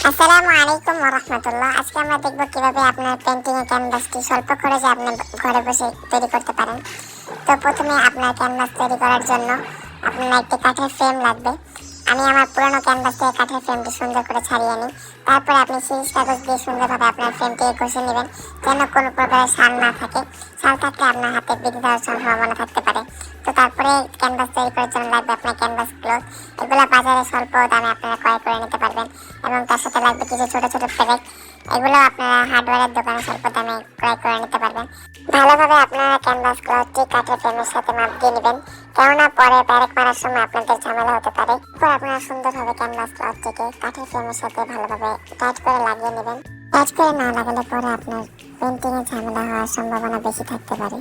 আসসালামু আলাইকুম ওয়া রাহমাতুল্লাহ। আজকে আমরা দেখব কিভাবে আপনার পেইন্টিং এর ক্যানভাসটি স্বল্প খরচে আপনি ঘরে বসে তৈরি করতে পারেন। তো প্রথমে আপনার ক্যানভাস তৈরি করার জন্য আপনার একটি কাঠের ফ্রেম লাগবে। আমি আমার পুরনো ক্যানভাস থেকে কাঠের ফ্রেমটি সুন্দর করে ছাড়িয়ে নিই। তারপরে আপনি সিরিজ কাগজ দিয়ে সুন্দরভাবে আপনার ফ্রেমটি ঘষে নেবেন, যেন কোনো প্রকারের ছাল না থাকে। ছাল থাকলে আপনার হাতে বিঁধে দেওয়ার সম্ভাবনা থাকতে পারে। তো তারপরে ক্যানভাস তৈরি করার জন্য লাগবে আপনার ক্যানভাস ক্লথ। এগুলো বাজারে স্বল্প দামে আপনারা ক্রয় করে নিতে পারবেন। এবং তার সাথে লাগবে কিছু ছোট ছোট প্যাকেট। এগুলো আপনারা হার্ডওয়্যারের দোকানে স্বল্প দামে ক্রয় করে নিতে পারবেন। ভালোভাবে আপনারা ক্যানভাস ক্লথটি কাঠের ফ্রেমের সাথে মাপ দিয়ে নেবেন, কেননা পরে প্যারেক মারার সময় আপনাদের ঝামেলা হতে পারে। এরপর আপনারা সুন্দরভাবে ক্যানভাস ক্লথটিকে কাঠের ফ্রেমের সাথে ভালোভাবে টাইট করে লাগিয়ে নেবেন। টাইট করে না লাগালে পরে আপনার পেন্টিংয়ে ঝামেলা হওয়ার সম্ভাবনা বেশি থাকতে পারে।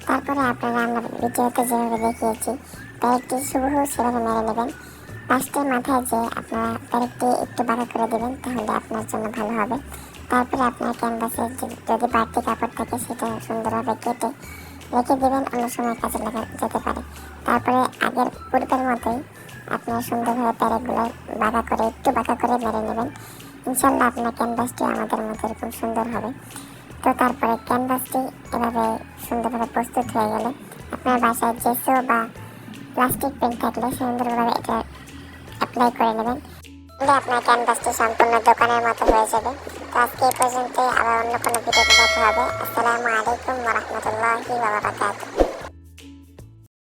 তারপরে আপনারা আমার ভিডিওতে যেভাবে দেখিয়েছি প্যারেকটি হুবহু সেভাবে মেরে নেবেন। লাস্টের মাথায় যে আপনারা প্যারেকটি একটু বাঁকা করে দেবেন, তাহলে আপনার জন্য ভালো হবে। তারপরে আপনার ক্যানভাসের যদি বাড়তি কাপড় থাকে সেটা সুন্দরভাবে কেটে রেখে দেবেন, অন্য সময় কাজে লাগা যেতে পারে। তারপরে আগের পূর্বের মতোই আপনার সুন্দরভাবে প্যারেকগুলো একটু বাঁকা করে মেরে নেবেন। ইনশাল্লাহ আপনার ক্যানভাসটি আমাদের মতো এরকম সুন্দর হবে। তো তারপরে ক্যানভাসটি এভাবে সুন্দরভাবে প্রস্তুত হয়ে গেলে আপনার বাসায় জেসো বা প্লাস্টিক পেন থাকলে সুন্দরভাবে এটা অ্যাপ্লাই করে নেবেন। তাহলে আপনার ক্যানভাসটি সম্পূর্ণ দোকানের মতো হয়ে যাবে। তো আজকে এই পর্যন্তই, আবার অন্য কোনো ভিডিওতে দেখা হবে। আসসালামু আলাইকুম ওয়া রাহমাতুল্লাহি ওয়া বারাকাতুহু।